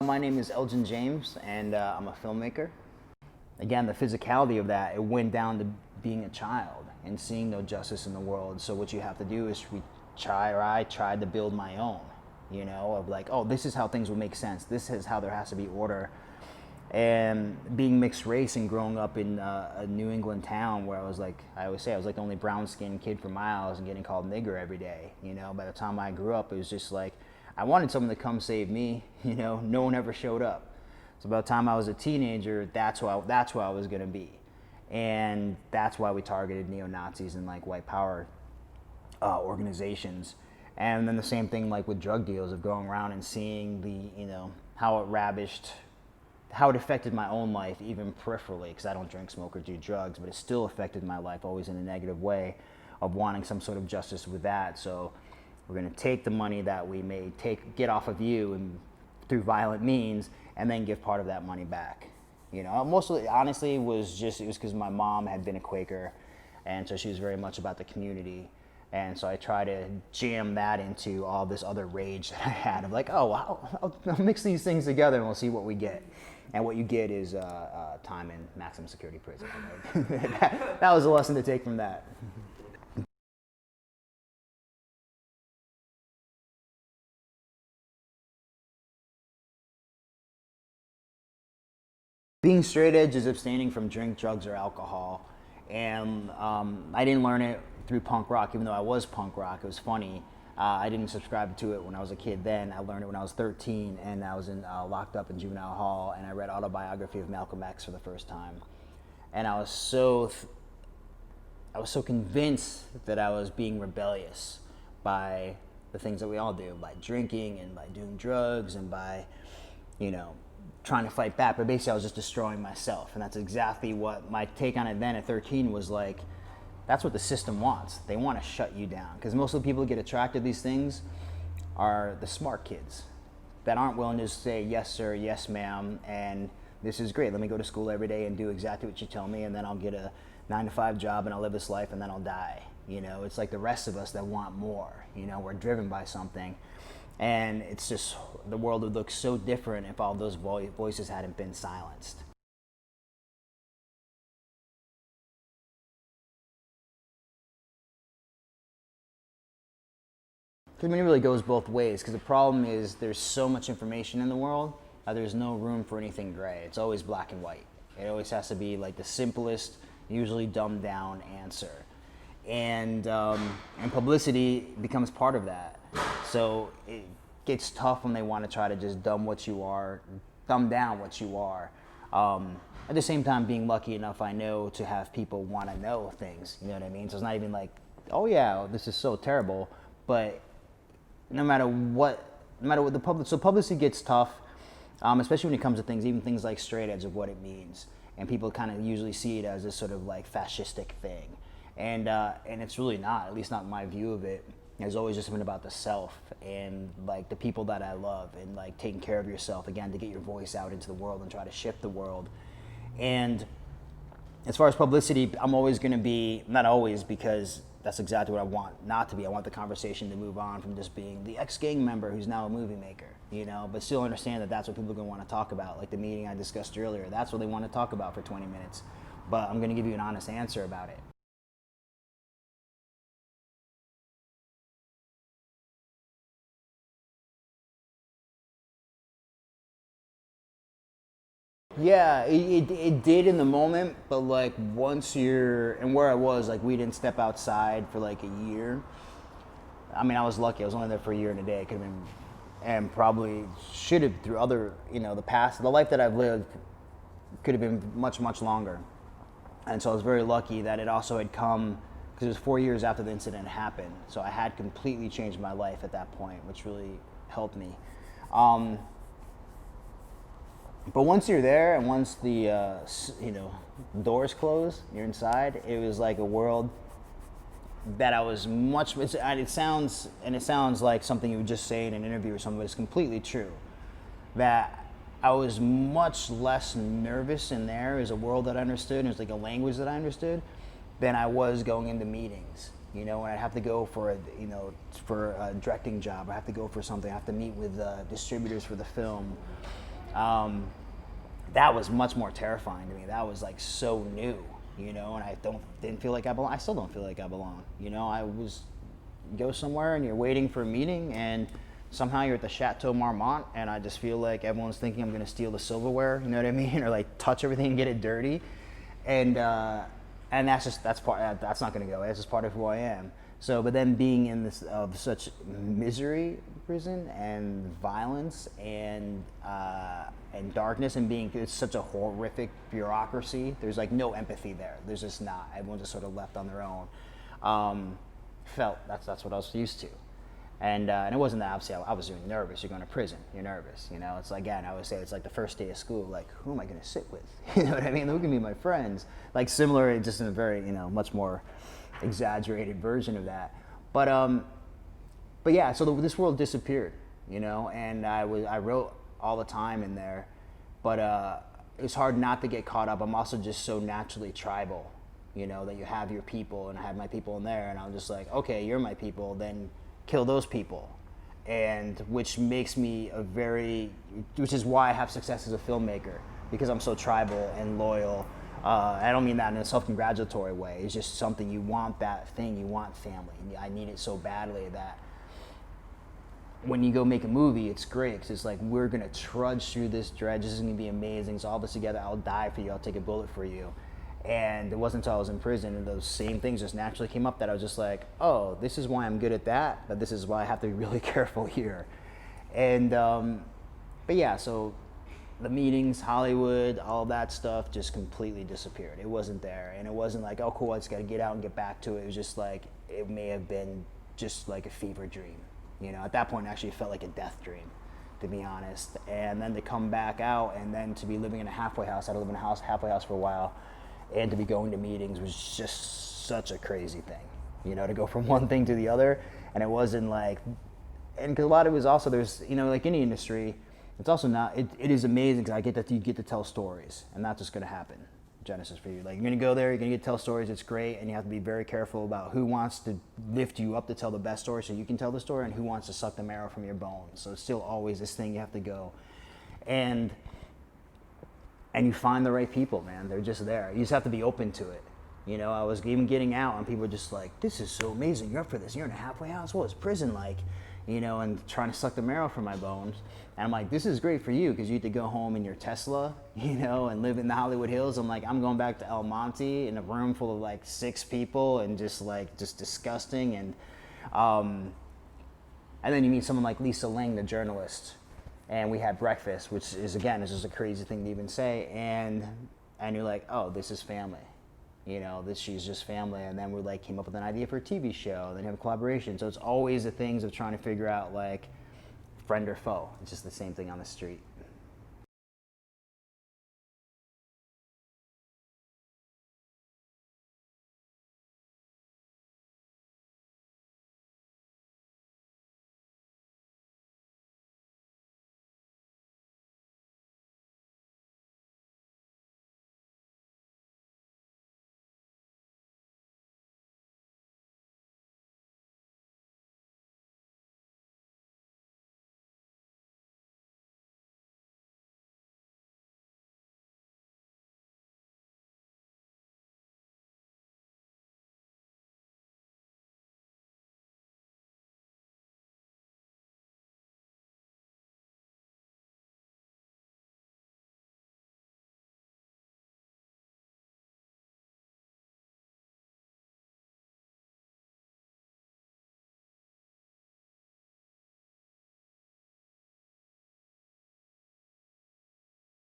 My name is Elgin James, and I'm a filmmaker. Again, the physicality of that, it went down to being a child and seeing no justice in the world. So what you have to do is I tried to build my own, of like, oh, this is how things would make sense. This is how there has to be order. And being mixed race and growing up in a New England town where I always say, I was like the only brown-skinned kid for miles and getting called nigger every day. By the time I grew up, it was just like, I wanted someone to come save me. No one ever showed up. So by the time I was a teenager, that's who I was going to be. And that's why we targeted neo-Nazis and like white power organizations. And then the same thing like with drug deals, of going around and seeing how it affected my own life, even peripherally, because I don't drink, smoke, or do drugs, but it still affected my life, always in a negative way, of wanting some sort of justice with that. So we're going to take the money that we made, get off of you and through violent means, and then give part of that money back. Mostly, honestly, it was because my mom had been a Quaker, and so she was very much about the community. And so I try to jam that into all this other rage that I had of like, oh, I'll mix these things together and we'll see what we get. And what you get is time in maximum security prison. That was a lesson to take from that. Being straight edge is abstaining from drink, drugs, or alcohol. And I didn't learn it through punk rock, even though I was punk rock. It was funny. I didn't subscribe to it when I was a kid then. I learned it when I was 13, and I was locked up in juvenile hall, and I read Autobiography of Malcolm X for the first time. And I was so convinced that I was being rebellious by the things that we all do, by drinking and by doing drugs and by, trying to fight back. But basically I was just destroying myself. And that's exactly what my take on it then at 13 was like. That's what the system wants. They want to shut you down. Because most of the people who get attracted to these things are the smart kids that aren't willing to say, yes, sir, yes, ma'am, and this is great. Let me go to school every day and do exactly what you tell me, and then I'll get a 9-to-5 job, and I'll live this life, and then I'll die. It's like the rest of us that want more. We're driven by something. And it's just, the world would look so different if all those voices hadn't been silenced. I mean, it really goes both ways, because the problem is there's so much information in the world that there's no room for anything gray. It's always black and white. It always has to be like the simplest, usually dumbed down answer. And publicity becomes part of that. So it gets tough when they want to try to just dumb down what you are. At the same time, being lucky enough, I know, to have people want to know things. You know what I mean? So it's not even like, oh yeah, this is so terrible, but no matter what so publicity gets tough, especially when it comes to things, even things like straight edge, of what it means. And people kind of usually see it as this sort of like fascistic thing. And it's really not, at least not my view of it. It's always just been about the self and like the people that I love, and like taking care of yourself, again, to get your voice out into the world and try to shift the world. And as far as publicity, I'm always going to be, not always, because that's exactly what I want not to be. I want the conversation to move on from just being the ex-gang member who's now a movie maker, but still understand that that's what people are going to want to talk about. Like the meeting I discussed earlier, that's what they want to talk about for 20 minutes. But I'm going to give you an honest answer about it. Yeah, it did in the moment, but like once and where I was, like we didn't step outside for like a year. I mean, I was lucky. I was only there for a year and a day. It could have been, and probably should have, through other, the life that I've lived could have been much, much longer. And so I was very lucky that it also had come, because it was 4 years after the incident happened. So I had completely changed my life at that point, which really helped me. But once you're there, and once the doors close, you're inside. It was like a world that I was much. It sounds like something you would just say in an interview or something, but it's completely true. That I was much less nervous in there. It was a world that I understood. It was like a language that I understood than I was going into meetings. When I'd have to go for a directing job, I have to go for something. I have to meet with distributors for the film. That was much more terrifying to me. That was like so new, you know, and didn't feel like I belong. I still don't feel like I belong. You know, go somewhere and you're waiting for a meeting and somehow you're at the Chateau Marmont and I just feel like everyone's thinking I'm gonna steal the silverware, you know what I mean? Or like touch everything and get it dirty. And that's not gonna go. That's just part of who I am. So, but then being in this of such misery, prison, and violence, and darkness, and it's such a horrific bureaucracy. There's like no empathy there. There's just not. Everyone's just sort of left on their own. Felt that's what I was used to, and it wasn't that obviously I was nervous. You're going to prison. You're nervous. You know, it's like, again, I would say it's like the first day of school. Like, who am I going to sit with? You know what I mean? Who can be my friends? Like similar, just in a very much more exaggerated version of that. But yeah, so this world disappeared, you know, and I wrote all the time in there, but it's hard not to get caught up. I'm also just so naturally tribal, you know, that you have your people, and I had my people in there, and I'm just like, okay, you're my people, then kill those people. And which makes me which is why I have success as a filmmaker, because I'm so tribal and loyal. I don't mean that in a self-congratulatory way. It's just something, you want that thing, you want family. I need it so badly that when you go make a movie, it's great, because it's like, we're gonna trudge through this dredge, this is gonna be amazing, it's all this together, I'll die for you, I'll take a bullet for you. And it wasn't until I was in prison and those same things just naturally came up that I was just like, oh, this is why I'm good at that, but this is why I have to be really careful here. And but yeah, so the meetings, Hollywood, all that stuff just completely disappeared. It wasn't there, and it wasn't like, oh cool, I just got to get out and get back to it. It was just like, it may have been just like a fever dream, you know. At that point, it actually felt like a death dream, to be honest. And then to come back out, and then to be living in a halfway house. I had to live in a halfway house for a while, and to be going to meetings was just such a crazy thing, you know, to go from one thing to the other. And it wasn't like, and because a lot of it was also, there's, you know, like any industry, it's also not, it is amazing because you get to tell stories, and that's just going to happen. Genesis for you. Like, you're going to go there, you're going to get to tell stories, it's great, and you have to be very careful about who wants to lift you up to tell the best story so you can tell the story, and who wants to suck the marrow from your bones. So it's still always this thing you have to go. And you find the right people, man. They're just there. You just have to be open to it. You know, I was even getting out, and people were just like, this is so amazing, you're up for this, you're in a halfway house, what is prison like? You know, and trying to suck the marrow from my bones. And I'm like, this is great for you, because you get to go home in your Tesla, you know, and live in the Hollywood Hills. I'm like, I'm going back to El Monte in a room full of like 6 people, and just disgusting. And then you meet someone like Lisa Lang, the journalist, and we had breakfast, which is just a crazy thing to even say. And you're like, oh, this is family. You know, she's just family. And then we like came up with an idea for a TV show, then you have a collaboration. So it's always the things of trying to figure out like friend or foe. It's just the same thing on the street.